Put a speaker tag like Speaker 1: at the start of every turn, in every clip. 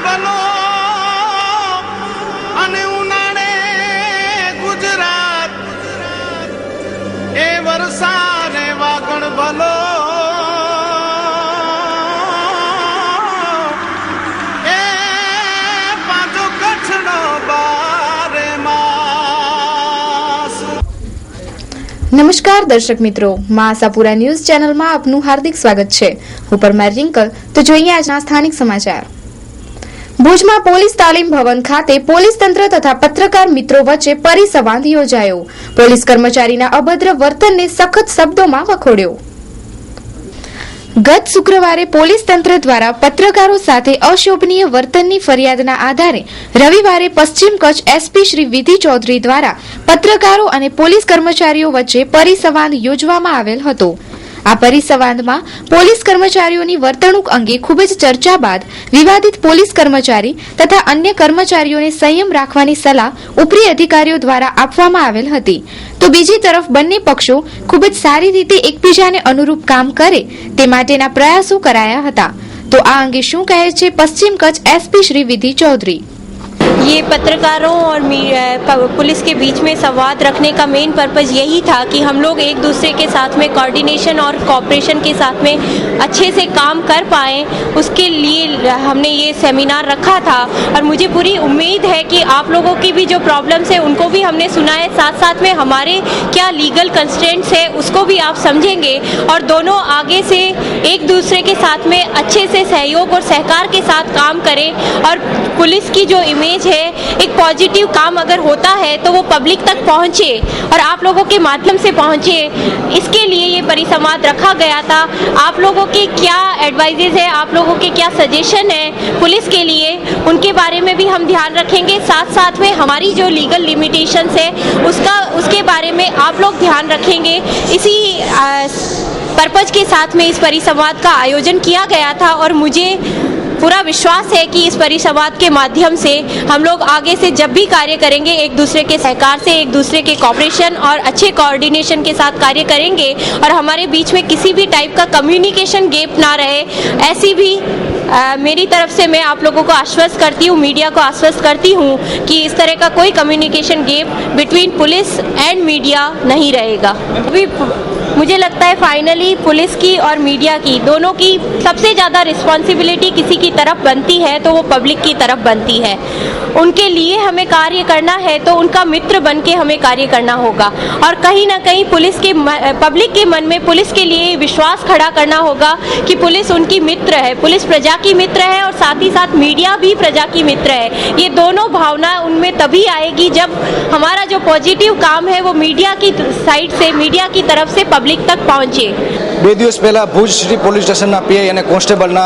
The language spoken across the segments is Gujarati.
Speaker 1: ભલો અને ઉનાળે ગુજરાત એ વરસાદ વાગણ ભલો એ પાછો કચ્છનો બારે માસ।
Speaker 2: નમસ્કાર દર્શક મિત્રો, માં આશાપુરા ન્યૂઝ ચેનલમાં આપનું હાર્દિક સ્વાગત છે। હું પરમાર રિંકલ। તો જોઈએ આજના સ્થાનિક સમાચાર। ભુજમાં પોલીસ તાલીમ ભવન ખાતે પોલીસ તંત્ર તથા પત્રકાર મિત્રો વચ્ચે પરિસંવાદ યોજાયો। પોલીસ કર્મચારીના અભદ્ર વર્તનને સખત શબ્દોમાં વખોડ્યો। ગત શુક્રવારે પોલીસ તંત્ર દ્વારા પત્રકારો સાથે અશોભનીય વર્તનની ફરિયાદના આધારે રવિવારે પશ્ચિમ કચ્છ એસપી શ્રી વિધિ ચૌધરી દ્વારા પત્રકારો અને પોલીસ કર્મચારીઓ વચ્ચે પરિસંવાદ યોજવામાં આવેલ હતો। આ પરિસંવાદમાં પોલીસ કર્મચારીઓની વર્તણૂક અંગે ખૂબ જ ચર્ચા બાદ વિવાદિત પોલીસ કર્મચારી તથા અન્ય કર્મચારીઓને સંયમ રાખવાની સલાહ ઉપરી અધિકારીઓ દ્વારા આપવામાં આવેલ હતી। તો બીજી તરફ બંને પક્ષો ખૂબ જ સારી રીતે એકબીજાને અનુરૂપ કામ કરે તે માટેના પ્રયાસો કરાયા હતા। તો આ અંગે શું કહે છે પશ્ચિમ કચ્છ એસપી श्री विधि चौधरी।
Speaker 3: ये पत्रकारों और पुलिस के बीच में संवाद रखने का मेन पर्पज़ यही था कि हम लोग एक दूसरे के साथ में कोऑर्डिनेशन और कोऑपरेशन के साथ में अच्छे से काम कर पाएँ, उसके लिए हमने ये सेमिनार रखा था। और मुझे पूरी उम्मीद है कि आप लोगों की भी जो प्रॉब्लम्स है उनको भी हमने सुना है, साथ साथ में हमारे क्या लीगल कंस्ट्रेंट्स है उसको भी आप समझेंगे और दोनों आगे से एक दूसरे के साथ में अच्छे से सहयोग और सहकार के साथ काम करें। और पुलिस की जो इमेज है, एक पॉजिटिव काम अगर होता है तो वो पब्लिक तक पहुंचे और आप लोगों के माध्यम से पहुंचे, इसके लिए ये परिसंवाद रखा गया था। आप लोगों के क्या एडवाइजेस है, आप लोगों के क्या सजेशन है पुलिस के लिए, उनके बारे में भी हम ध्यान रखेंगे। साथ साथ में हमारी जो लीगल लिमिटेशंस है उसके बारे में आप लोग ध्यान रखेंगे। इसी पर्पज के साथ में इस परिसंवाद का आयोजन किया गया था और मुझे पूरा विश्वास है कि इस परिसंवाद के माध्यम से हम लोग आगे से जब भी कार्य करेंगे एक दूसरे के सहकार से, एक दूसरे के कोऑपरेशन और अच्छे कोऑर्डिनेशन के साथ कार्य करेंगे और हमारे बीच में किसी भी टाइप का कम्युनिकेशन गैप ना रहे, ऐसी भी मेरी तरफ से मैं आप लोगों को आश्वस्त करती हूँ, मीडिया को आश्वस्त करती हूँ कि इस तरह का कोई communication gap between police and media नहीं रहेगा। अभी मुझे लगता है फाइनली पुलिस की और मीडिया की दोनों की सबसे ज़्यादा रिस्पॉन्सिबिलिटी किसी की तरफ बनती है तो वो पब्लिक की तरफ बनती है। उनके लिए हमें कार्य करना है तो उनका मित्र बन के हमें कार्य करना होगा और कहीं ना कहीं पब्लिक के मन में पुलिस के लिए विश्वास खड़ा करना होगा कि पुलिस उनकी मित्र है, पुलिस प्रजा की मित्र है और साथ ही साथ मीडिया भी प्रजा की मित्र है। ये दोनों भावना उनमें तभी आएगी जब हमारा जो पॉजिटिव काम है वो मीडिया की साइड से, मीडिया की तरफ से पब्लिक तक पहुंचे।
Speaker 4: 2 દિવસ પહેલા ભુજ સિટી પોલીસ સ્ટેશનના પીઆઈ અને કોન્સ્ટેબલના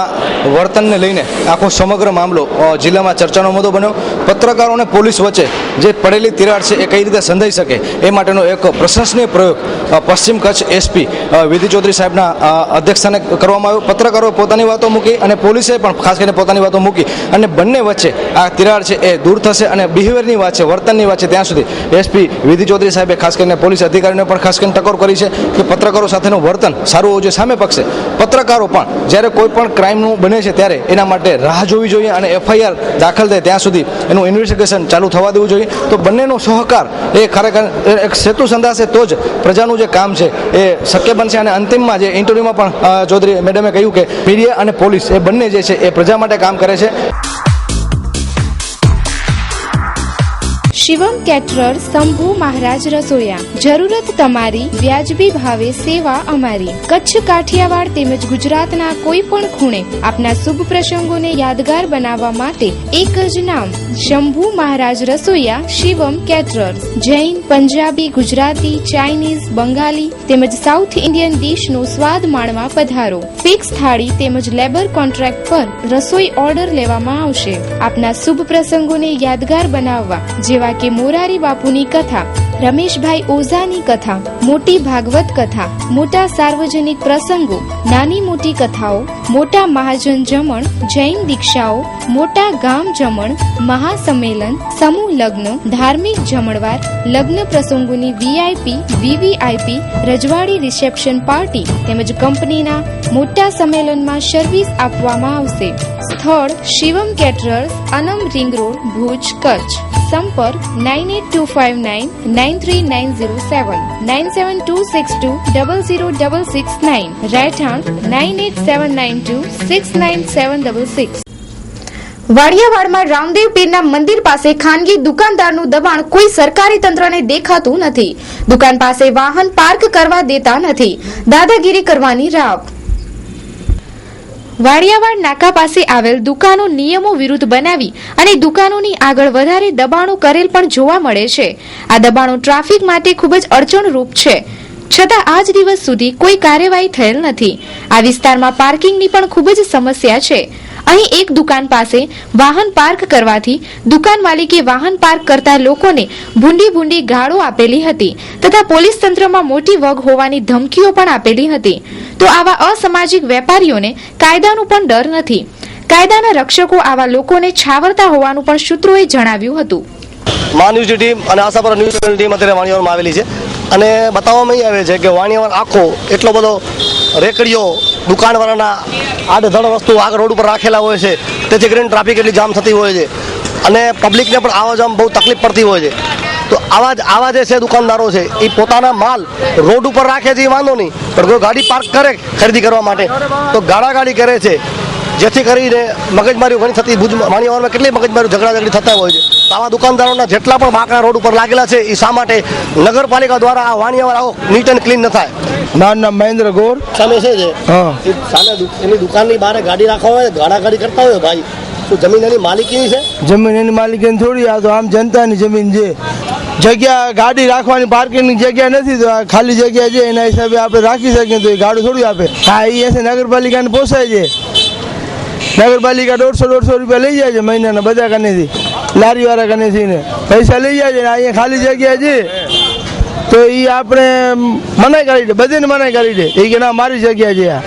Speaker 4: વર્તનને લઈને આખો સમગ્ર મામલો જિલ્લામાં ચર્ચાનો મુદ્દો બન્યો। પત્રકારો અને પોલીસ વચ્ચે જે પડેલી તિરાડ છે એ કઈ રીતે સંધાઈ શકે એ માટેનો એક પ્રશંસનીય પ્રયોગ પશ્ચિમ કચ્છ એસપી વિધિ ચૌધરી સાહેબના અધ્યક્ષસ્થાને કરવામાં આવ્યો। પત્રકારોએ પોતાની વાતો મૂકી અને પોલીસે પણ ખાસ કરીને પોતાની વાતો મૂકી અને બંને વચ્ચે આ તિરાડ છે એ દૂર થશે અને બિહેવિયરની વાત છે, વર્તનની વાત છે, ત્યાં સુધી એસપી વિધિ ચૌધરી સાહેબે ખાસ કરીને પોલીસ અધિકારીને પણ ખાસ કરીને ટકોર કરી છે કે પત્રકારો સાથેનું વર્તન સારું હોવું જોઈએ। સામે પક્ષે પત્રકારો પણ જ્યારે કોઈ પણ ક્રાઇમનું બને છે ત્યારે એના માટે રાહ જોવી જોઈએ અને એફઆઈઆર દાખલ થાય ત્યાં સુધી એનું ઇન્વેસ્ટિગેશન ચાલુ થવા દેવું જોઈએ। તો બંનેનો સહકાર એ ખરેખર એક સેતુ સંધાશે તો જ પ્રજાનું જે કામ છે એ શક્ય બનશે। અને અંતિમમાં જે ઇન્ટરવ્યુમાં પણ ચૌધરી મેડમે કહ્યું કે મીડિયા અને પોલીસ એ બંને જે છે એ પ્રજા માટે કામ કરે છે।
Speaker 2: शिवम कैटरर्स शंभू महाराज रसोया जरूरत तमारी व्याजबी भावे सेवा अमारी। कच्छ काठियावाड़ तेमज गुजरातना कोई पण खूणे आपना शुभ प्रसंगोने यादगार बनावा माटे एक ज नाम शंभू महाराज रसोया शिवम कैटरर्स। जैन, पंजाबी, गुजराती, चाइनीज, बंगाली तेमज साउथ इंडियन डिश नो स्वाद माणवा पधारो। फिक्स थाળી તેમજ લેબર કોન્ટ્રાક્ટ પર રસોઈ ઓર્ડર લેવામાં આવશે। આપના શુભ પ્રસંગોને યાદગાર બનાવવા જેવા કે મોરારી બાપુની કથા, રમેશભાઈ ઓઝાની કથા, મોટી ભાગવત કથા, મોટા સાર્વજનિક પ્રસંગો, નાની મોટી કથાઓ, મોટા મહાજન જમણ, જૈન દીક્ષાઓ, મોટા ગામ જમણ, મહાસંમેલન, સમૂહ લગ્ન, ધાર્મિક જમણવાર, લગ્ન પ્રસંગોની VIP, VVIP, રજવાડી રિસેપ્શન પાર્ટી તેમજ કંપનીના મોટા સંમેલનમાં સર્વિસ આપવામાં આવશે. સ્થળ શિવમ કેટરર્સ, અનમ રિંગ રોડ, ભુજ, કચ્છ. સંપર્ક 9825993907 9726200669. રહેઠાણ 9879269766. વાડિયાવાડમાં રામદેવ પીરના મંદિર પાસે ખાનગી દુકાનદારનું દબાણ કોઈ સરકારી તંત્રને દેખાતું નથી. દુકાન પાસે વાહન પાર્ક કરવા દેતા નથી. દાદાગીરી કરવાની રાવ. વાડિયાવાડ નાકા પાસે આવેલ દુકાનો નિયમો વિરુદ્ધ બનાવી અને દુકાનોની આગળ વધારે દબાણો કરેલ પણ જોવા મળે છે. આ દબાણો ટ્રાફિક માટે ખૂબ જ અડચણરૂપ છે. છતાં આજ દિવસ સુધી કોઈ કાર્યવાહી થયેલ નથી. આ વિસ્તારમાં પાર્કિંગની પણ ખૂબ જ સમસ્યા છે. અહીં એક દુકાન પાસે વાહન પાર્ક કરવાથી દુકાન માલિકે વાહન પાર્ક કરતા લોકોને ભૂંડી ગાળો આપેલી હતી તથા પોલીસ તંત્રમાં મોટી વગ હોવાની ધમકીઓ પણ આપેલી હતી. તો આવા અસામાજિક વેપારીઓને કાયદાનું પણ ડર નથી. કાયદાના રક્ષકો આવા લોકોને છાવરતા હોવાનું પણ સૂત્રોએ જણાવ્યું હતું.
Speaker 5: મા ન્યૂઝની ટીમ અને આશાપુરા ન્યૂઝની ટીમ અત્યારે વાણિયાવાડમાં આવેલી છે અને બતાવવામાં અહીં આવે છે કે વાણિયાવાડ આખો એટલો બધો રેકડીઓ દુકાનવાળાના આડધડ વસ્તુ આગળ રોડ ઉપર રાખેલા હોય છે, તેથી કરીને ટ્રાફિક એટલી જામ થતી હોય છે અને પબ્લિકને પણ આવા જામ બહુ તકલીફ પડતી હોય છે. તો આવા જે છે દુકાનદારો છે એ પોતાના માલ રોડ ઉપર રાખે છે એ વાંધો નહીં, પણ કોઈ ગાડી પાર્ક કરે ખરીદી કરવા માટે તો ગાળાગાડી કરે છે, જેથી કરીને મગજમારીઓ ઘણી થતી. ભુજ વાણિયાવાડમાં કેટલી મગજમારીઓ ઝઘડી થતા હોય છે. તો આવા દુકાનદારોના જેટલા પણ બાકડા રોડ ઉપર લાગેલા છે એ શા માટે નગરપાલિકા દ્વારા આ વાણિયાવાડ આવો નીટ એન્ડ ક્લીન ન થાય?
Speaker 6: મારું નામ મહેન્દ્ર ગોર.
Speaker 5: સામે છે
Speaker 6: હા,
Speaker 5: સામે એની દુકાનની બહાર ગાડી રાખવા હોય, ગાડાગાડી કરતા હોય ભાઈ, શું જમીન એની માલિકીની છે?
Speaker 6: જમીન એની માલિકીની થોડી, આ તો આમ જનતાની જમીન છે. જગ્યા ગાડી રાખવાની પાર્કિંગની જગ્યા નથી, તો આ ખાલી જગ્યા છે એના હિસાબે આપણે રાખી શકીએ. તો એ ગાડું થોડી આપે. હા, એ હશે નગરપાલિકાને પોસાય છે. નગરપાલિકા 150 રૂપિયા લઈ જાય છે મહિનાના બધા કનેથી, લારી વાળા કનેથી ને પૈસા લઈ જાય છે. અહીંયા ખાલી જગ્યા છે તો એ આપણે મનાઈ કરી દે, બધીને મનાઈ કરી દે એ કે ના મારી જગ્યા છે આ.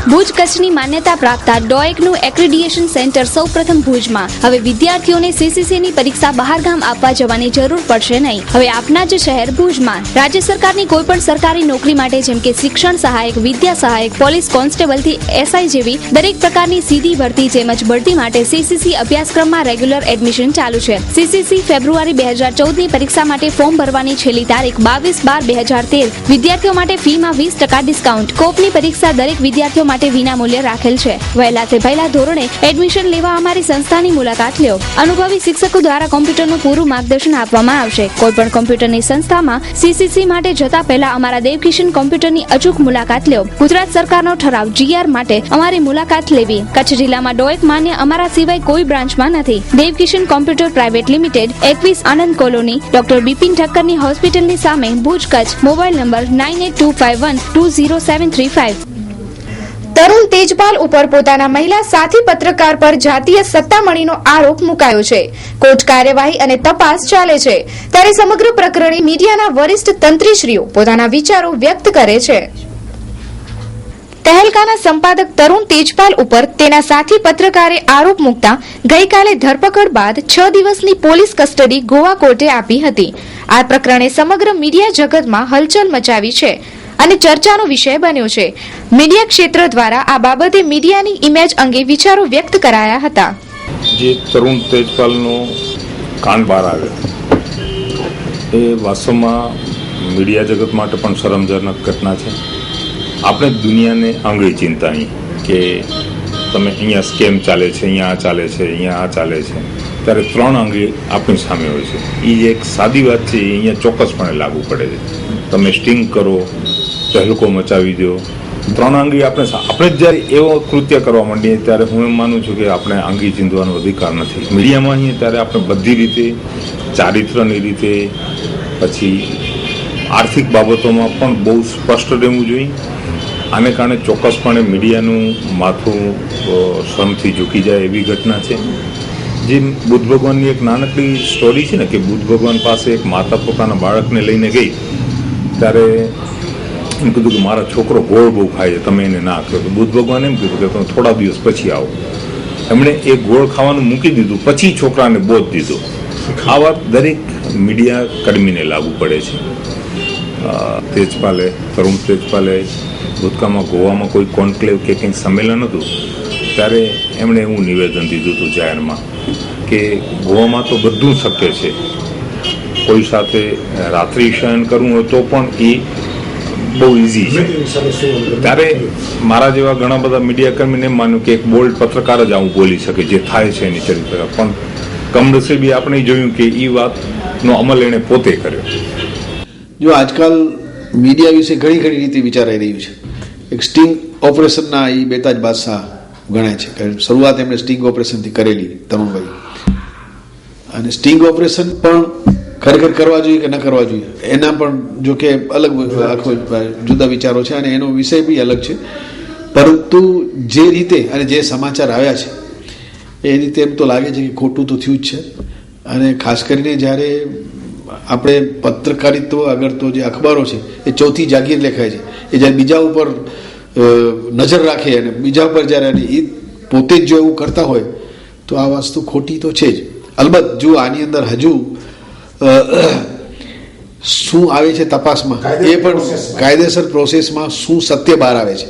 Speaker 7: ભુજ કચ્છની માન્યતા પ્રાપ્ત ડોએકનું એક્રેડિએશન સેન્ટર સૌપ્રથમ ભુજમાં. હવે વિદ્યાર્થીઓને CCCની પરીક્ષા બહાર ગામ આપવા જવાની જરૂર પડશે નહીં. હવે આપના જ શહેર ભુજમાં રાજ્ય સરકારની કોઈ પણ સરકારી નોકરી માટે જેમ કે શિક્ષણ સહાયક, વિદ્યા સહાયક, પોલીસ કોન્સ્ટેબલથી SI જેવી દરેક પ્રકારની સીધી ભરતી તેમજ બઢતી માટે CCC અભ્યાસક્રમમાં રેગ્યુલર એડમિશન ચાલુ છે. CCC ફેબ્રુઆરી 2014ની પરીક્ષા માટે ફોર્મ ભરવાની છેલ્લી તારીખ 22/12/2013. વિદ્યાર્થીઓ માટે ફીમાં 20% ડિસ્કાઉન્ટ. કોપની પરીક્ષા દરેક વિદ્યાર્થીઓ માટે વિના મૂલ્યે રાખેલ છે. વહેલાથી પહેલા ધોરણે એડમિશન લેવા અમારી સંસ્થાની મુલાકાત લ્યો. અનુભવી શિક્ષકો દ્વારા કોમ્પ્યુટરનું પૂરું માર્ગદર્શન આપવામાં આવશે. કોઈપણ કોમ્પ્યુટરની સંસ્થામાં CCC માટે જતા પહેલા અમારા દેવકિશન કોમ્પ્યુટરની અચૂક મુલાકાત લ્યો. ગુજરાત સરકારનો ઠરાવ GR માટે અમારી મુલાકાત લેવી. કચ્છ જિલ્લામાં ડોએક માન્ય અમારા સિવાય કોઈ બ્રાન્ચમાં નથી. Devkishan computer private limited, 21 Anand colony, doctor Bipin ઠક્કરની હોસ્પિટલની સામે, ભુજ, કચ્છ. Mobile number 9825120735.
Speaker 2: તરુણ તેજપાલ ઉપર પોતાના મહિલા સાથી પત્રકાર પર જાતીય સત્તામણીનો આરોપ મુકાયો છે. કોર્ટ કાર્યવાહી અને તપાસ ચાલે છે ત્યારે સમગ્ર પ્રકરણે મીડિયાના વરિષ્ઠ તંત્રીશ્રીઓ પોતાના વિચારો વ્યક્ત કરે છે. તહેલકાના સંપાદક તરુણ તેજપાલ ઉપર તેના સાથી પત્રકારે આરોપ મૂકતા ગઈકાલે ધરપકડ બાદ 6 દિવસની પોલીસ કસ્ટડી ગોવા કોર્ટે આપી હતી. આ પ્રકરણે સમગ્ર મીડિયા જગતમાં હલચલ મચાવી છે અને ચર્ચાનો વિષય બન્યો છે. મીડિયા ક્ષેત્ર દ્વારા આ બાબતે મીડિયાની ઇમેજ અંગે વિચારો વ્યક્ત કરાયા હતા.
Speaker 8: જે તરુણ તેજપાલનો કાંડ બહાર આવ્યો એ વાસ્તવમાં મીડિયા જગત માટે પણ શરમજનક ઘટના છે. આપણે દુનિયાને આંગળી ચિંતાવી કે તમે અહીંયા સ્કેમ ચાલે છે, અહીંયા આ ચાલે છે, અહીંયા આ ચાલે છે, ત્યારે 3 આંગળી આપણી સામે હોય છે. એ જે એક સાદી વાત છે એ અહીંયા ચોક્કસપણે લાગુ પડે છે. તમે સ્ટિંગ કરો, તહેલકો મચાવી દો, 3 આંગળી આપણે જ્યારે એવો કૃત્ય કરવા માંડીએ ત્યારે હું એમ માનું છું કે આપણે આંગળી ચીંધવાનો અધિકાર નથી. મીડિયામાં આવીએ ત્યારે આપણે બધી રીતે, ચારિત્રની રીતે, પછી આર્થિક બાબતોમાં પણ બહુ સ્પષ્ટ રહેવું જોઈએ. આને કારણે ચોક્કસપણે મીડિયાનું માથું શરમથી ઝૂકી જાય એવી ઘટના છે. જે બુદ્ધ ભગવાનની એક નાનકડી સ્ટોરી છે ને કે બુદ્ધ ભગવાન પાસે એક માતા પોતાના બાળકને લઈને ગઈ ત્યારે એમ કીધું કે મારા છોકરો ગોળ બહુ ખાય છે, તમે એને ના કરો. તો બુદ્ધ ભગવાન એમ કીધું કે તમે થોડા દિવસ પછી આવો. એમણે એ ગોળ ખાવાનું મૂકી દીધું, પછી છોકરાને બોધ દીધો. આ વાત દરેક મીડિયા કર્મીને લાગુ પડે છે. તરુણ તેજપાલે ભૂતકાળમાં ગોવામાં કોઈ કોન્ક્લેવ કે કંઈ સંમેલન હતું ત્યારે એમણે એવું નિવેદન દીધું હતું જાહેરમાં કે ગોવામાં તો બધું શક્ય છે, કોઈ સાથે રાત્રિ શયન કરવું હોય તો પણ એ બહુ ઇઝી છે. ત્યારે મારા જેવા ઘણા બધા મીડિયાકર્મીને એમ માન્યું કે એક બોલ્ડ પત્રકાર જ આવું બોલી શકે જે થાય છે એની ચરિત્ર. પણ કમનસીબે આપણે જોયું કે એ વાતનો અમલ એણે પોતે કર્યો.
Speaker 9: જો આજકાલ મીડિયા વિશે ઘણી ઘણી રીતે વિચારાઈ રહ્યું છે. એક સ્ટિંગ ઓપરેશનના એ બેતાજ બાદશાહ ગણાય છે, કારણ શરૂઆત એમણે સ્ટિંગ ઓપરેશનથી કરેલી તરુણભાઈ. અને સ્ટિંગ ઓપરેશન પણ ખરેખર કરવા જોઈએ કે ન કરવા જોઈએ એના પણ જો કે અલગ આખો જુદા વિચારો છે અને એનો વિષય બી અલગ છે. પરંતુ જે રીતે અને જે સમાચાર આવ્યા છે એ રીતે એમ તો લાગે છે કે ખોટું તો થયું જ છે. અને ખાસ કરીને જ્યારે આપણે પત્રકારિત્વ આગળ તો જે અખબારો છે એ ચોથી જાગીર લેખાય છે, એ જ્યારે બીજા ઉપર નજર રાખે અને બીજા ઉપર જ્યારે એ પોતે જ જો એવું કરતા હોય તો આ વસ્તુ ખોટી તો છે જ. અલબત્ત જો આની અંદર હજુ શું આવે છે તપાસમાં, એ પણ કાયદેસર પ્રોસેસમાં શું સત્ય બહાર આવે છે.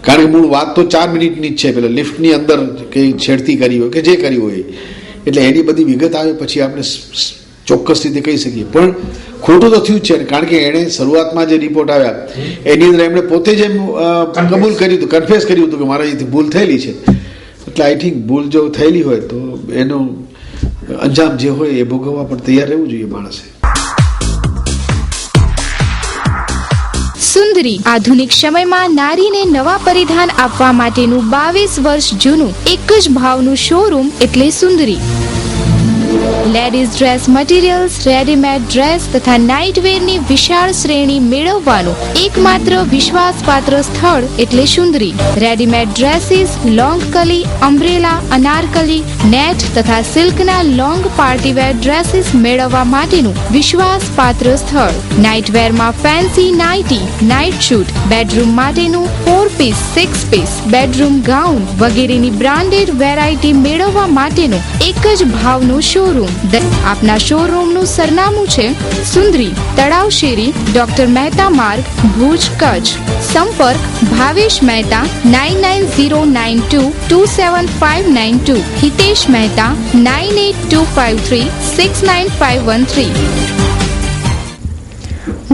Speaker 9: કારણ કે મૂળ વાત તો 4 મિનિટની જ છે, પેલા લિફ્ટની અંદર કંઈ છેડતી કરી હોય કે જે કરી હોય, એટલે એની બધી વિગત આવે પછી આપણે ચોક્કસ રીતે કહી શકીએ. પણ ખોટું તો થયું જ છે, કારણ કે એણે શરૂઆતમાં જે રિપોર્ટ આવ્યા એની અંદર એમણે પોતે જ એમ કબૂલ કર્યું હતું, કન્ફેસ કર્યું હતું કે મારાથી ભૂલ થયેલી છે. એટલે આઈ થિંક ભૂલ જો થયેલી હોય તો એનો અંજામ જે હોય એ ભોગવવા પણ તૈયાર રહેવું જોઈએ માણસે.
Speaker 2: સુંદરી આધુનિક સમયમાં નારીને નવા પરિધાન આપવા માટેનું 22 વર્ષ જૂનું એક જ ભાવનું શોરૂમ એટલે Sundari. Ladies dress materials, readymade dress તથા નાઇટવેરની વિશાળ શ્રેણી મેળવવાનું એકમાત્ર વિશ્વાસપાત્ર સ્થળ એટલે Sundari. Readymade dresses, long kali, umbrella, anarkali, net તથા સિલ્કના લોંગ પાર્ટીવેર ડ્રેસીસ મેળવવા માટેનું વિશ્વાસપાત્ર સ્થળ. નાઇટવેરમાં fancy nighty, night suit, bedroom માટેનું 4 પીસ, 6 પીસ, બેડરૂમ ગાઉન વગેરેની બ્રાન્ડેડ વેરાયટી મેળવવા માટેનું એક જ ભાવનું શોરૂમ. આપના શોરૂમનું સરનામું છે સુંદરી, તળાવ શેરી, ડોક્ટર મહેતા માર્ગ, ભુજ, કચ્છ. સંપર્ક ભાવેશ મહેતા 9909227592, હિતેશ મહેતા 9825369513.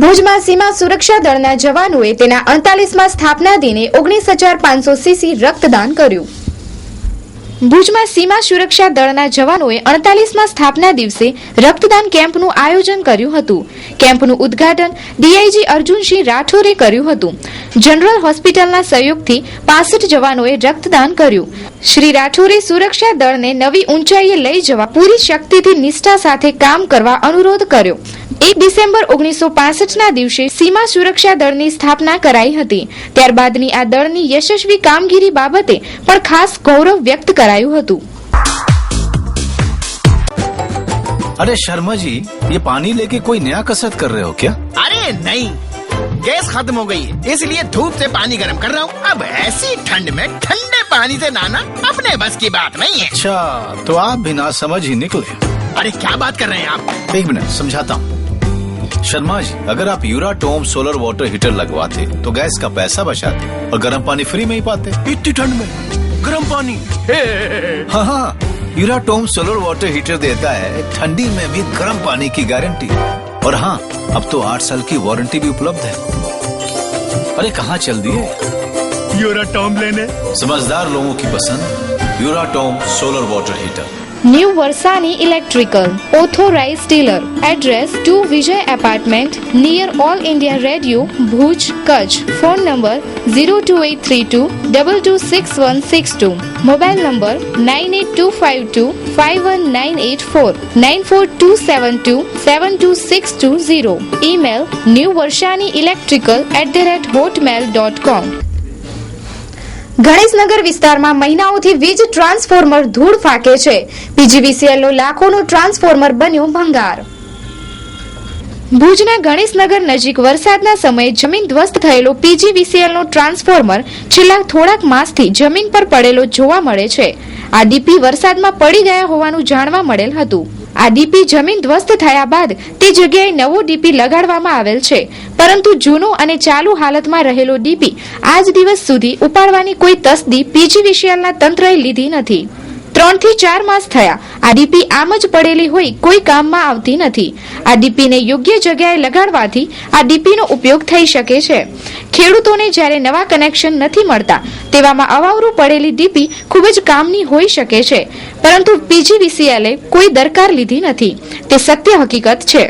Speaker 2: ભુજમાં સીમા સુરક્ષા દળના જવાનોએ તેના 48મા સ્થાપના દિને 19,500 સીસી રક્તદાન કર્યું. ભુજમાં સીમા સુરક્ષા દળના જવાનોએ 48મા સ્થાપના દિવસે રક્તદાન કેમ્પનું આયોજન કર્યું હતું. કેમ્પનું ઉદ્ઘાટન ડીઆઈજી અર્જુનસિંહ રાઠોરે કર્યું હતું. જનરલ હોસ્પિટલના સહયોગથી 65 જવાનોએ રક્તદાન કર્યું. શ્રી રાઠોરે સુરક્ષા દળને નવી ઊંચાઈએ લઈ જવા પૂરી શક્તિથી નિષ્ઠા સાથે કામ કરવા અનુરોધ કર્યો. 1 ડિસેમ્બર 1965ના દિવસે સીમા સુરક્ષા દળની સ્થાપના કરાઈ હતી. ત્યારબાદની આ દળની યશસ્વી કામગીરી બાબતે પણ ખાસ ગૌરવ વ્યક્ત કરાયું હતું.
Speaker 10: अरे शर्मा जी, ये पानी लेके कोई नया कसरत कर रहे हो क्या?
Speaker 1: अरे नहीं, गैस खत्म हो गई है, इसलिए धूप से पानी गर्म कर रहा हूँ. अब ऐसी ठंड में ठंडे पानी से नहाना अपने बस की बात नहीं है.
Speaker 10: अच्छा, तो आप बिना समझ ही निकले.
Speaker 1: अरे क्या बात कर रहे हैं आप?
Speaker 10: 1 मिनट समझाता हूँ. शर्मा जी, अगर आप यूराटोम सोलर वाटर हीटर लगवाते तो गैस का पैसा बचाते और गर्म पानी फ्री में ही पाते.
Speaker 1: इतनी ठंड में गर्म पानी?
Speaker 10: हाँ हाँ, यूराटोम सोलर वाटर हीटर देता है ठंडी में भी गर्म पानी की गारंटी. और हाँ, अब तो 8 साल की वारंटी भी उपलब्ध है. अरे कहाँ चल दिए
Speaker 1: यूराटोम लेने?
Speaker 10: समझदार लोगों की पसंद Uratom solar water heater.
Speaker 2: New Varshani electrical authorise dealer. Address 2 Vijay apartment near All India Radio, Bhuj, Kutch. Phone number 02832226162. Mobile number 9825251984, 9427272620. Email newvarshanielectrical@hotmail.com. ગણેશનગર વિસ્તારમાં મહિનાઓથી વીજ ટ્રાન્સફોર્મર ધૂળ ફાકે છે. પીજીવીસીએલનો લાખોનો ટ્રાન્સફોર્મર બન્યો ભંગાર. ભુજના ગણેશનગર નજીક વરસાદના સમયે જમીન ધ્વસ્ત થયેલો પીજીવીસીએલનો ટ્રાન્સફોર્મર છેલ્લા થોડાક માસથી જમીન પર પડેલો જોવા મળે છે. આ ડીપી વરસાદમાં પડી ગયા હોવાનું જાણવા મળેલ હતું. આ ડીપી જમીન ધ્વસ્ત થયા બાદ તે જગ્યાએ નવો ડીપી લગાડવામાં આવેલ છે, પરંતુ જૂનો અને ચાલુ હાલતમાં રહેલો ડીપી આજ દિવસ સુધી ઉપાડવાની કોઈ તસદી પીજીવીસીએલના તંત્રએ લીધી નથી. 3 થી 4 માસ થયા આ ડીપી આમ જ પડેલી હોય કોઈ કામમાં આવતી નથી. આ ડીપીને યોગ્ય જગ્યાએ લગાડવાથી આ ડીપીનો ઉપયોગ થઈ શકે છે. ખેડૂતોને જ્યારે નવા કનેક્શન નથી મળતા તેવામાં અવાવરું પડેલી ડીપી ખૂબ જ કામની હોઈ શકે છે, પરંતુ પીજીવીસીએલે કોઈ દરકાર લીધી નથી. તે સત્ય હકીકત છે.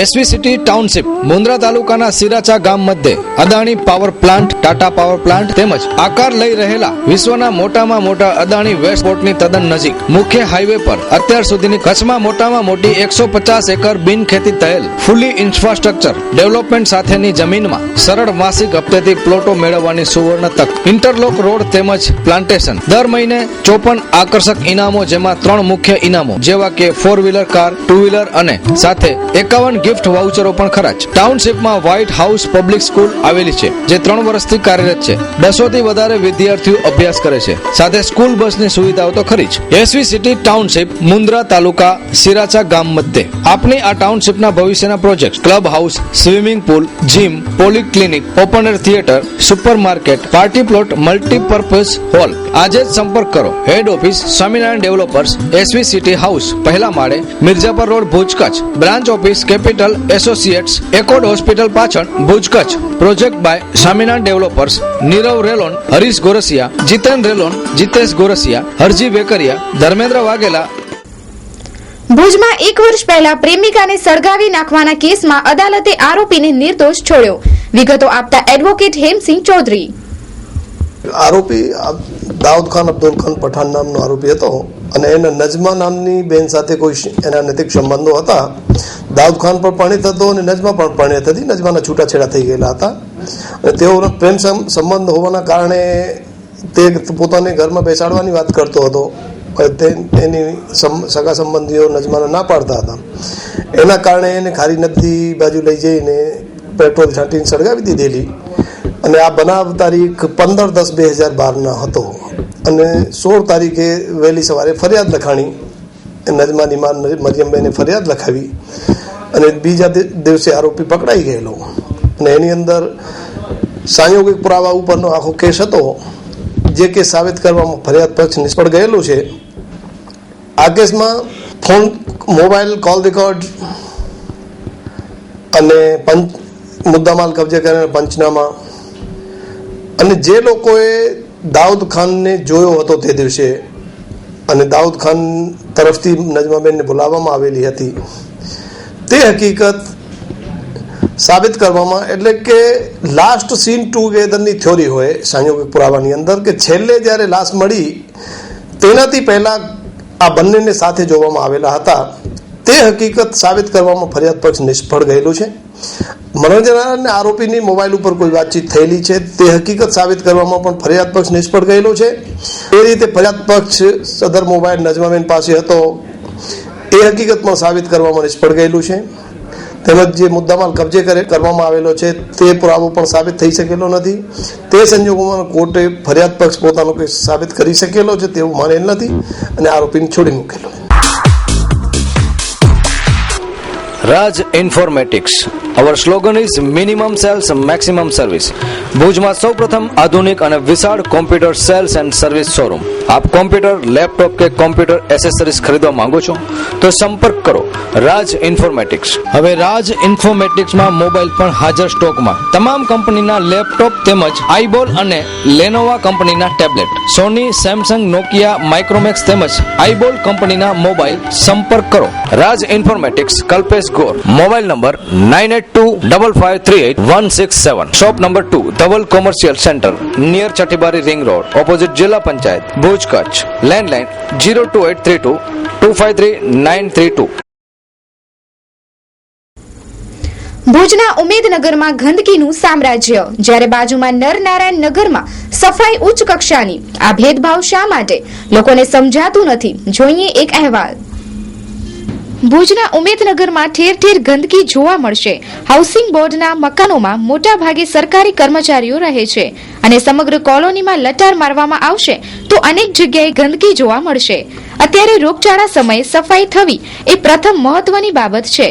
Speaker 4: એસવી સિટી ટાઉનશીપ મુન્દ્રા તાલુકાના સિરાચા ગામ મધ્યે Adani power plant, Tata power plant તેમજ આકાર લઈ રહેલા વિશ્વના મોટામાં મોટા અદાણી વેસ્ટ પોર્ટની તદ્દન નજીક મુખ્ય હાઈવે પર અત્યાર સુધીની કચ્છમાં મોટામાં મોટી 150 એકર બિનખેતી થયેલ ફૂલી ઇન્ફ્રાસ્ટ્રક્ચર ડેવલપમેન્ટ સાથેની જમીનમાં સરળ માસિક હપ્તેથી પ્લોટો મેળવવાની સુવર્ણ તક. ઇન્ટરલોક રોડ તેમજ પ્લાન્ટેશન. દર મહિને 54 આકર્ષક ઇનામો, જેમાં 3 મુખ્ય ઇનામો જેવા કે 4-વ્હીલર કાર, 2-વ્હીલર અને સાથે 51 ગિફ્ટ વાઉચરો પણ ખરા છે. ટાઉનશીપમાં વ્હાઇટ હાઉસ પબ્લિક સ્કૂલ આવેલી છે, જે 3 વર્ષથી કાર્યરત છે. 200 થી વધારે વિદ્યાર્થીઓ અભ્યાસ કરે છે. સાથે સ્કૂલ બસની સુવિધાઓ તો ખરી જ. SV city township Mundra taluka Siracha ગામ મધ્યે આપની આ ટાઉનશીપના ભવિષ્યના project club house, swimming pool, gym, polyclinic, open air theatre, super market, party plot, multipurpose hall. આજે જ સંપર્ક કરો. Head office Swaminarayan developers, SV city house, પહેલા માળે, Mirjapar road, Bhuj, Kutch. Branch office capital associates, એકોડ હોસ્પિટલ પાછળ, Bhuj, Kutch. Project by Swaminarayan developers. Nirav Relon, Harish Gorasiya, Jiten Relon, Jitesh Gorasiya, Harji Vekariya, Dharmendra Vaghela.
Speaker 2: ભુજમાં 1 વર્ષ પહેલા પ્રેમિકાને સળગાવી નાખવાના કેસમાં અદાલતે આરોપીને નિર્દોષ છોડ્યો. વિગતો આપતા એડવોકેટ હેમસિંહ ચૌધરી.
Speaker 11: આરોપી દાઉદ ખાન અબ્દુલ ખાન પઠાણ નામનો આરોપી હતો અને એને નજમા નામની બેન સાથે કોઈ એના નૈતિક સંબંધો હતા. દાઉદ ખાન પણ પરણિત હતો અને નજમા પણ પરણિત હતી. નજમાના છૂટાછેડા થઈ ગયેલા હતા અને તેઓનો પ્રેમ સંબંધ હોવાના કારણે તે પોતાને ઘરમાં બેસાડવાની વાત કરતો હતો. એની સગા સંબંધીઓ નજમાને ના પાડતા હતા. એના કારણે એને ખારી નદી બાજુ લઈ જઈને પેટ્રોલ છાંટીને સળગાવી દીધેલી. અને આ બનાવ તારીખ 15/10/2012 હતો અને 16 તારીખે વહેલી સવારે ફરિયાદ લખાણી. નજમાની માં મરિયમબેને ફરિયાદ લખાવી અને બીજા દિવસે આરોપી પકડાઈ ગયેલો. અને એની અંદર સંયોગિક પુરાવા ઉપરનો આખો કેસ હતો, જે કેસ સાબિત કરવામાં ફરિયાદ પક્ષ નિષ્ફળ ગયેલું છે. આ કેસમાં ફોન, મોબાઈલ કોલ રેકોર્ડ અને મુદ્દામાલ કબજે કરીને પંચનામા અને જે લોકોએ દાઉદ ખાનને જોયો હતો તે દિવસે અને દાઉદ ખાન તરફથી નજમાબેનને બોલાવવામાં આવેલી હતી તે હકીકત સાબિત કરવામાં, એટલે કે લાસ્ટ સીન ટુગેધરની થિયોરી હોય સંયોગિક પુરાવાની અંદર કે છેલ્લે જ્યારે લાશ મળી તેનાથી પહેલા આ બંનેને સાથે જોવામાં આવેલા હતા. તે હકીકત સાબિત કરવામાં ફરિયાદ પક્ષ નિષ્ફળ ગયેલું છે. મનોરંજન અને આરોપીની મોબાઈલ ઉપર કોઈ વાતચીત થયેલી છે તે હકીકત સાબિત કરવામાં પણ ફરિયાદ પક્ષ નિષ્ફળ ગયેલો છે. એ રીતે ફરિયાદ પક્ષ સદર મોબાઈલ નજમાબેન પાસે હતો એ હકીકત પણ સાબિત કરવામાં નિષ્ફળ ગયેલું છે. તેમજ જે મુદ્દામાલ કબજે કરવામાં આવેલો છે તે પુરાવો પણ સાબિત થઈ શકેલો નથી. તે સંજોગોમાં કોર્ટે ફરિયાદ પક્ષ પોતાનો કેસ સાબિત કરી શકેલો છે તેવું માનેલ નથી અને આરોપીને છોડી મૂકેલો.
Speaker 4: Raj informatics. Our slogan is minimum sales maximum service. ભુજમાં સૌપ્રથમ આધુનિક અને વિશાળ computer sales and service showroom. આપ કોમ્પ્યુટર, લેપટોપ કે કોમ્પ્યુટર એસેસરીઝ ખરીદવા માંગો છો તો સંપર્ક કરો રાજ ઇન્ફોર્મેટિક્સ. હવે રાજ ઇન્ફોર્મેટિક્સમાં મોબાઈલ પણ હાજર સ્ટોકમાં. તમામ કંપનીના લેપટોપ તેમજ આઈબોલ અને લેનોવા કંપનીના tablet, Sony, Samsung, Nokia, Micromax તેમજ આઈબોલ કંપનીના મોબાઈલ. સંપર્ક કરો Raj informatics, Kalpesh Gor. Mobile number 9825538167. Shop number 2, Dhaval commercial centre, near Chhathibari ring road, opposite જિલ્લા પંચાયત, ભુજ, કચ્છ. લેન્ડલાઇન 02832 253932.
Speaker 2: ભુજના ઉમેદનગરમાં ગંદકીનું સામ્રાજ્ય, જ્યારે બાજુમાં નરનારાયણ નગરમાં સફાઈ ઉચ્ચ કક્ષાની. આ ભેદભાવ શા માટે? લોકોને સમજાતું નથી. જોઈએ એક અહેવાલ. ભુજના ઉમેદનગરમાં ઠેર ઠેર ગંદકી જોવા મળશે. હાઉસિંગ બોર્ડના મકાનોમાં મોટા ભાગે સરકારી કર્મચારીઓ રહે છે અને સમગ્ર કોલોનીમાં લટાર મારવામાં આવશે તો અનેક જગ્યાએ ગંદકી જોવા મળશે. અત્યારે રોગચાળા સમયે સફાઈ થવી એ પ્રથમ મહત્વની બાબત છે.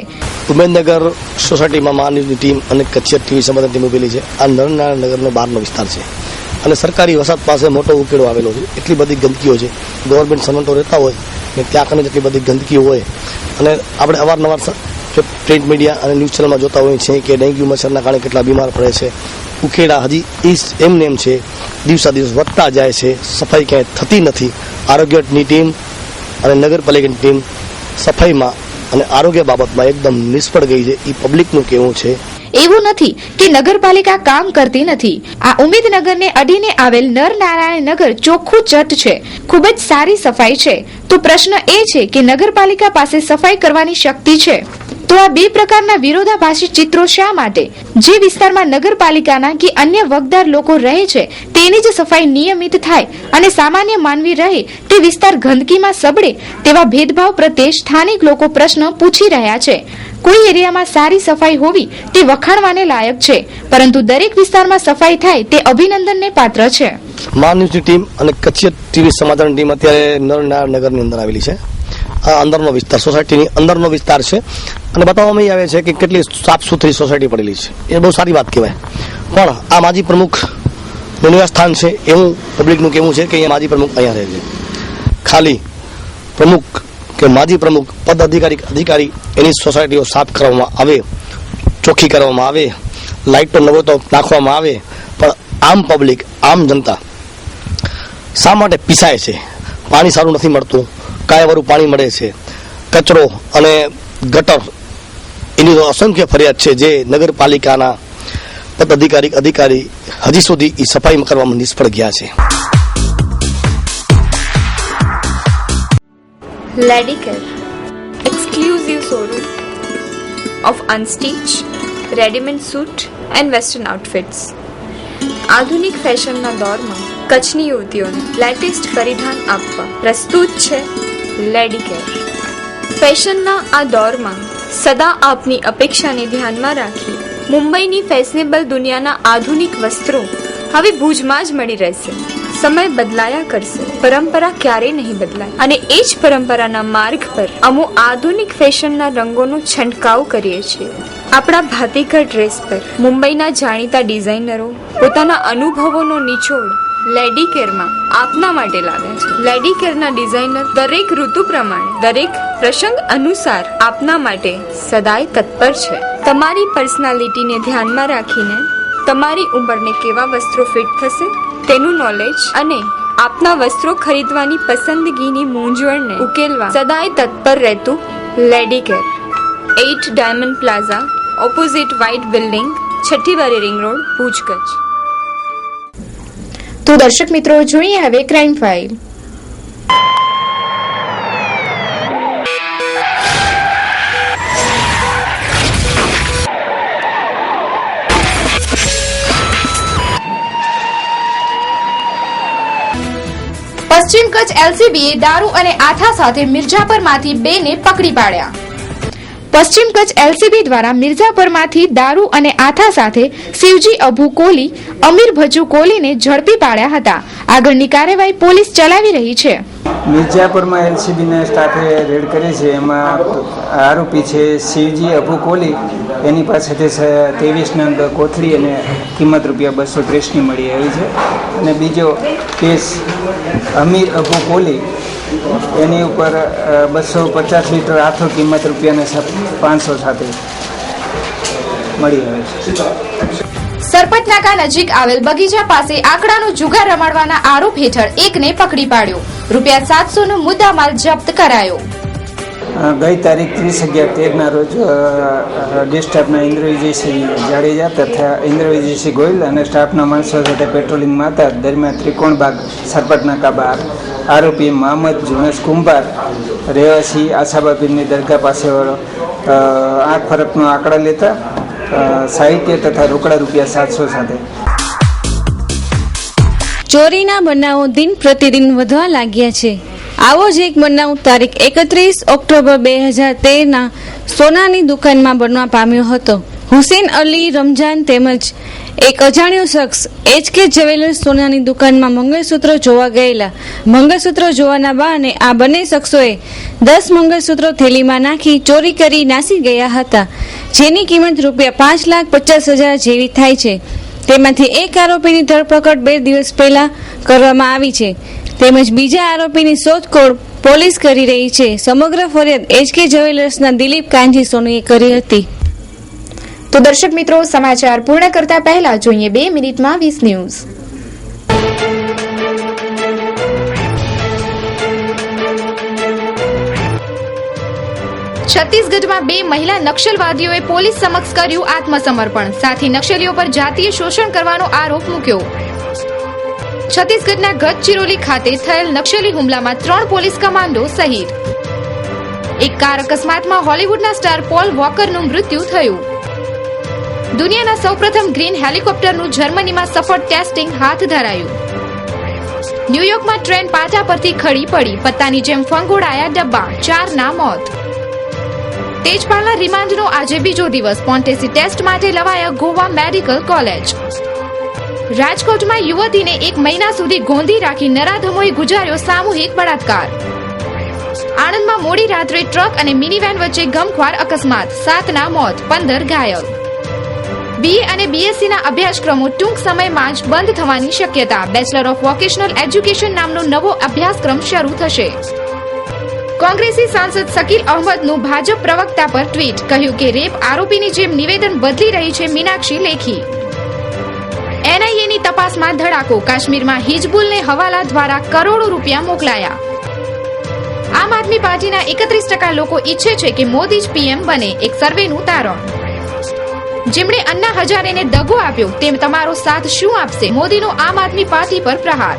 Speaker 5: ઉમેદનગર સોસાયટીમાં માનવની ટીમ અને કચ્છિયત ટીવી સંબંધિત ટીમ ઉભેલી છે. આ નરનારાયણ નગરનો બહારનો વિસ્તાર છે અને સરકારી વસાહત પાસે મોટો ઉકેડો આવેલો છે. એટલી બધી ગંદકીઓ છે. ગવર્મેન્ટ સર્વન્ટો રહેતા હોય ને ત્યાં કને જેટલી બધી ગંદકીઓ હોય અને આપણે અવારનવાર પ્રિન્ટ મીડિયા અને ન્યૂઝ ચેનલમાં જોતા હોઈએ છીએ કે ડેન્ગ્યુ મચ્છરના કારણે કેટલા બીમાર પડે છે. ઉકેડા હજી એમને એમ છે, દિવસા દિવસ વધતા જાય છે. સફાઈ ક્યાંય થતી નથી. આરોગ્યની ટીમ અને નગરપાલિકાની ટીમ સફાઈમાં અને આરોગ્ય બાબતમાં એકદમ નિષ્ફળ ગઈ છે. એ પબ્લિકનું કહેવું છે.
Speaker 2: એવું નથી કે નગરપાલિકા કામ કરતી નથી. આ ઉમેદનગરને અડીને આવેલ નરનારાયણ નગર ચોખ્ખું ચટ છે. ખૂબ જ સારી સફાઈ છે. તો પ્રશ્ન એ છે કે નગરપાલિકા પાસે સફાઈ કરવાની શક્તિ છે. તો આ બે પ્રકારના વિરોધાભાસી ચિત્રો શા માટે? જે વિસ્તારમાં નગરપાલિકાના કે અન્ય વગદાર લોકો રહે છે તેની જ સફાઈ નિયમિત થાય અને સામાન્ય માનવી રહે તે વિસ્તાર ગંદકીમાં સબડે તેવા ભેદભાવ પ્રત્યે સ્થાનિક લોકો પ્રશ્ન પૂછી રહ્યા છે. કોઈ એરિયામાં સારી સફાઈ હોવી તે વખાણવાને લાયક છે, પરંતુ દરેક વિસ્તારમાં સફાઈ થાય તે અભિનંદનને પાત્ર છે.
Speaker 5: મા ન્યૂઝની ટીમ અને કચ્છિયત ટીવી સમાચારની ટીમ અત્યારે નરનારાયણ નગરની અંદર આવેલી છે. આ અંદરનો વિસ્તાર, સોસાયટીની અંદરનો વિસ્તાર છે અને બતાવવામાં આવે છે કે કેટલી સાફ સુથરી સોસાયટી પડેલી છે. એ બહુ સારી વાત કહેવાય. પણ આ માજી પ્રમુખનું નિવાસ સ્થાન છે એવું પબ્લિકનું કહેવું છે કે અહીંયા માજી પ્રમુખ અહીંયા રહે છે. ખાલી પ્રમુખ કે માજી પ્રમુખ પદ અધિકારી એની સોસાયટીઓ સાફ કરવામાં આવે, ચોખ્ખી કરવામાં આવે, લાઇટો નવો તો નાખવામાં આવે, પણ આમ પબ્લિક, આમ જનતા શા માટે પીસાય છે? પાણી સારું નથી મળતું, કાયાવાળું પાણી મળે છે, કચરો અને ગટર એની તો અસંખ્ય ફરિયાદ છે જે નગરપાલિકાના પદ અધિકારી હજી સુધી એ સફાઈ કરવામાં નિષ્ફળ ગયા છે.
Speaker 12: Ladicare, exclusive showroom of unstitched, ready-made suit and western outfits. આધુનિક ફેશનના દોરમાં કચ્છની યુવતીઓને લેટેસ્ટ પરિધાન આપવા પ્રસ્તુત છે લેડીકેર. ફેશનના આ દોરમાં સદા આપની અપેક્ષાને ધ્યાનમાં રાખી મુંબઈની ફેશનેબલ દુનિયાના આધુનિક વસ્ત્રો હવે ભુજમાં જ મળી રહેશે. સમય બદલાયા કરશે, પરંપરા ક્યારેય નહીં બદલાય અને એ જ પરંપરાના માર્ગ પર અમો આધુનિક ફેશનના રંગોનો છંટકાવ કરીએ છીએ. આપણા ભાતીગળ ડ્રેસ પર મુંબઈના જાણીતા ડિઝાઇનરો પોતાના અનુભવોનો નિચોડ લેડીકેરમાં આપના માટે લાવ્યા છે. લેડીકેરના ડિઝાઇનર દરેક ઋતુ પ્રમાણે, દરેક પ્રસંગ અનુસાર આપના માટે સદાય તત્પર છે. તમારી પર્સનાલિટીને ધ્યાનમાં રાખીને તમારી ઉંમરને કેવા વસ્ત્રો ફિટ થશે તેનું નોલેજ અને આપના વસ્ત્રો ખરીદવાની પસંદગીની મૂંઝવણને ઉકેલવા સદાય તત્પર રહેતું લેડીકેર. 8 diamond plaza, opposite white building, છઠ્ઠી બારી રિંગ રોડ, ભુજ, કચ્છ.
Speaker 2: તો દર્શક મિત્રો, જોઈએ હવે ક્રાઇમ ફાઇલ. પશ્ચિમ કચ્છ એલસીબીએ દારૂ અને આથા સાથે મિર્જાપરમાંથી 2 ને પકડી પાડ્યા. પશ્ચિમ કચ્છ એલસીબી દ્વારા મિર્જાપરમાંથી દારૂ અને આથા સાથે શિવજી અભુ કોલી, અમીર ભજુ કોલીને ઝડપી પાડ્યા હતા. આગળની કાર્યવાહી પોલીસ ચલાવી રહી છે.
Speaker 13: મિર્જાપુરમાં એલસીબીના સ્ટાફે રેડ કરી છે. એમાં આરોપી છે શિવજી અભુ કોલી, એની પાસેથી 23 નંગ કોથળી અને કિંમત ₹230ની મળી આવી છે. અને બીજો કેસ અમીર અભુ કોલી, એની ઉપર 250 લીટર આથો કિંમત ₹500 સાથે મળી આવે છે.
Speaker 2: સરપટ નાકા નજીક આવેલ બગીચા પાસે આંકડાનો જુગાર રમાડવાના આરોપ હેઠળ એકને પકડી પાડ્યો. ₹700નો મુદ્દામાલ જપ્ત કરાયો.
Speaker 13: ગઈ તારીખ 30/11/13ના રોજ ડિસ્ટાફના ઇન્દ્રવિજયસિંહ જાડેજા તથા ઇન્દ્રવિજયસિંહ ગોયલ અને સ્ટાફના માણસો સાથે પેટ્રોલિંગમાં હતા. દરમિયાન ત્રિકોણબાગ સરપટ નાકા બહાર આરોપી મોહમ્મદ જુનેસ કુંભાર, રહેવાસી આશાબાપીરની દરગાહ પાસે 8 ફરકનો આંકડા લેતા સાહિત્ય તથા રોકડા ₹700 સાથે.
Speaker 14: ચોરીના બનાવો દિન પ્રતિદિન વધવા લાગ્યા છે. આવો જ એક બનાવ તારીખ 31 ઓક્ટોબર 2013ના સોનાની દુકાનમાં બનવા પામ્યો હતો. હુસેન અલી રમજાન તેમજ એક અજાણ્યો શખ્સ HK જ્વેલર્સ સોનાની દુકાનમાં મંગળસૂત્ર જોવા ગયેલા. મંગળસૂત્ર જોવાના બહાને આ બંને શખ્સોએ 10 મંગળસૂત્રો થેલીમાં નાખી ચોરી કરી નાસી ગયા હતા, જેની કિંમત ₹5,50,000 જેવી થાય છે. તેમાંથી એક આરોપીની ધરપકડ 2 દિવસ પહેલા કરવામાં આવી છે, તેમજ બીજા આરોપીની શોધખોળ પોલીસ કરી રહી છે. સમગ્ર ફરિયાદ HK જ્વેલર્સના દિલીપ કાનજી સોનીએ કરી હતી.
Speaker 2: તો દર્શક મિત્રો, સમાચાર પૂર્ણ કરતા પહેલા જોઈએ 2 મિનિટમાં 20 ન્યૂઝ. છત્તીસગઢમાં 2 મહિલા નક્સલવાદીઓએ પોલીસ સમક્ષ કર્યું આત્મસમર્પણ. સાથી નક્સલીઓ પર જાતીય શોષણ કરવાનો આરોપ મૂક્યો. છત્તીસગઢના ગઢચિરોલી ખાતે થયેલ નક્સલી હુમલામાં 3 પોલીસ કમાન્ડો શહીદ. એક કાર અકસ્માતમાં હોલીવુડના સ્ટાર પોલ વોકરનું મૃત્યુ થયું. દુનિયાના સૌપ્રથમ ગ્રીન હેલિકોપ્ટરનું જર્મનીમાં સફળ ટેસ્ટિંગ હાથ ધરાયું. ન્યુયોર્કમાં ટ્રેન પાટા પરથી ખડી પડી, પત્તાની જેમ ફંગોળાયા ડબ્બા, 4ના મોત. તેજપાલના રિમાન્ડનો આજે બીજો દિવસ. પોન્ટેસી ટેસ્ટ માટે લવાયા ગોવા મેડિકલ કોલેજ. રાજકોટમાં યુવતીને 1 મહિના સુધી ગોંધી રાખી નરાધમોએ ગુજાર્યો સામૂહિક બળાત્કાર. આણંદમાં મોડી રાત્રે ટ્રક અને મિનીવેન વચ્ચે ગમખ્વાર અકસ્માત, 7ના મોત, 15 ઘાયલ. BA અને BSc ના અભ્યાસક્રમો ટૂંક સમયમાં જ બંધ થવાની શક્યતા. બેચલર ઓફ વોકેશનલ એજ્યુકેશન નામનો નવો અભ્યાસક્રમ શરૂ થશે. કોંગ્રેસી સાંસદ શકીલ અહમદનું ભાજપ પ્રવક્તા પર ટ્વીટ, કહ્યું કે રેપ આરોપીની જેમ નિવેદન બદલી રહી છે મીનાક્ષી લેખી. NIAની તપાસમાં ધડાકો. કાશ્મીરમાં હિજબુલને હવાલા દ્વારા કરોડો રૂપિયા મોકલાયા. આમ આદમી પાર્ટીના 31% લોકો ઈચ્છે છે કે મોદી જ PM બને. એક સર્વેનું તારણ. જેમણે અન્ના હજારેને દગો આપ્યો તેમ તમારો સાથ શું આપશે? મોદીનો આમ આદમી પાર્ટી પર પ્રહાર.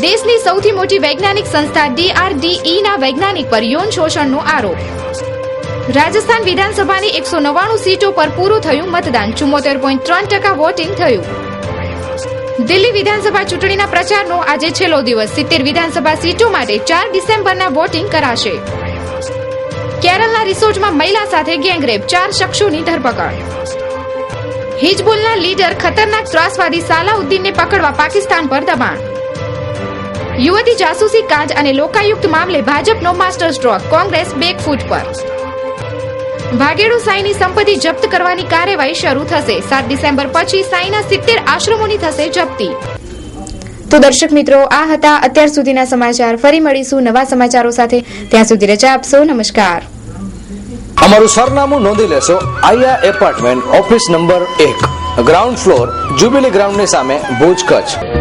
Speaker 2: દેશની સૌથી મોટી વૈજ્ઞાનિક સંસ્થા DRDEના વૈજ્ઞાનિક પર યૌન શોષણનો આરોપ. રાજસ્થાન વિધાનસભાની 199 સીટો પર પૂરું થયું મતદાન. 74.3% વોટિંગ થયું. દિલ્હી વિધાનસભા ચૂંટણીના પ્રચારનો આજે છેલ્લો દિવસ. 70 વિધાનસભા સીટો માટે 4 ડિસેમ્બરના વોટિંગ કરાશે. કેરળના રિસોર્ટમાં મહિલા સાથે ગેંગરેપ, 4 શખ્સોની ધરપકડ. હિજબુલના લીડર ખતરનાક ત્રાસવાદી સાલાઉદ્દીનને પકડવા પાકિસ્તાન પર દબાણ. યુવતી જાસૂસી કાંડ અને લોકાયુક્ત મામલે ભાજપનો માસ્ટર સ્ટ્રોક. કોંગ્રેસ બેકફૂટ પર. ભાગેડુ સાંઈની સંપત્તિ જપ્ત કરવાની કાર્યવાહી શરૂ થશે. 7 ડિસેમ્બર પછી સાંઈના 70 આશ્રમોની થશે જપ્તી. તો દર્શક મિત્રો, આ હતા અત્યાર સુધીના સમાચાર. ફરી મળીશું નવા સમાચારો સાથે. ત્યાં સુધી રજા આપશો. નમસ્કાર.
Speaker 4: અમારું સરનામું નોંધી લેશો. Aaya apartment, office number 1, ground floor, jubilee ગ્રાઉન્ડની સામે, ભુજ, કચ્છ.